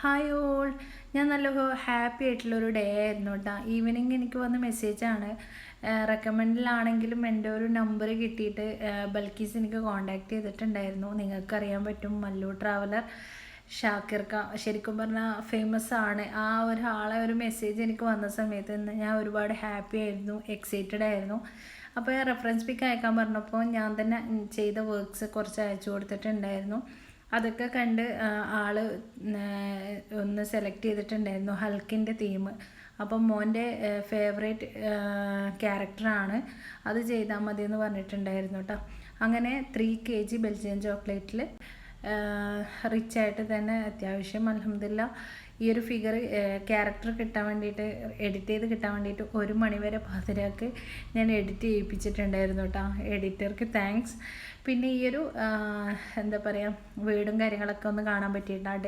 Hi all, ഞാൻ നല്ല happy ആയിട്ടുള്ളൊരു ഡേ ആയിരുന്നു കേട്ടോ. ഈവനിങ് എനിക്ക് വന്ന മെസ്സേജാണ്. റെക്കമെൻഡിലാണെങ്കിലും എൻ്റെ ഒരു നമ്പർ കിട്ടിയിട്ട് ബൽക്കീസ് എനിക്ക് കോൺടാക്റ്റ് ചെയ്തിട്ടുണ്ടായിരുന്നു. നിങ്ങൾക്കറിയാൻ പറ്റും, മല്ലു ട്രാവലർ ഷാക്കിർ ഖാൻ ശരിക്കും പറഞ്ഞാൽ ഫേമസ് ആണ്. ആ ഒരാളെ ഒരു മെസ്സേജ് എനിക്ക് വന്ന സമയത്ത് ഞാൻ ഒരുപാട് ഹാപ്പി ആയിരുന്നു, എക്സൈറ്റഡ് ആയിരുന്നു. അപ്പോൾ റെഫറൻസ് പിക്ക് അയക്കാൻ പറഞ്ഞപ്പോൾ ഞാൻ തന്നെ ചെയ്ത വർക്ക്സ് കുറച്ച് അയച്ചു കൊടുത്തിട്ടുണ്ടായിരുന്നു. അതൊക്കെ കണ്ട് ആള് ഒന്ന് സെലക്ട് ചെയ്തിട്ടുണ്ടായിരുന്നു ഹൽക്കിൻ്റെ തീം. അപ്പം മോൻ്റെ ഫേവറേറ്റ് ക്യാരക്ടറാണ്, അത് ചെയ്താൽ മതി എന്ന് പറഞ്ഞിട്ടുണ്ടായിരുന്നു കേട്ടോ. അങ്ങനെ 3 kg ബെൽജിയൻ ചോക്ലേറ്റിൽ റിച്ചായിട്ട് തന്നെ അത്യാവശ്യം അൽഹംദുലില്ലാ ഈ ഒരു ഫിഗർ ക്യാരക്ടർ കിട്ടാൻ വേണ്ടിയിട്ട്, എഡിറ്റ് ചെയ്ത് കിട്ടാൻ വേണ്ടിയിട്ട് 1 മണി വരെ പാതിരാക്ക് ഞാൻ എഡിറ്റ് ചെയ്യിപ്പിച്ചിട്ടുണ്ടായിരുന്നു കേട്ടോ. എഡിറ്റർക്ക് താങ്ക്സ്. പിന്നെ ഈ ഒരു എന്താ പറയുക, വീടും കാര്യങ്ങളൊക്കെ ഒന്ന് കാണാൻ പറ്റിയിട്ടാണ്.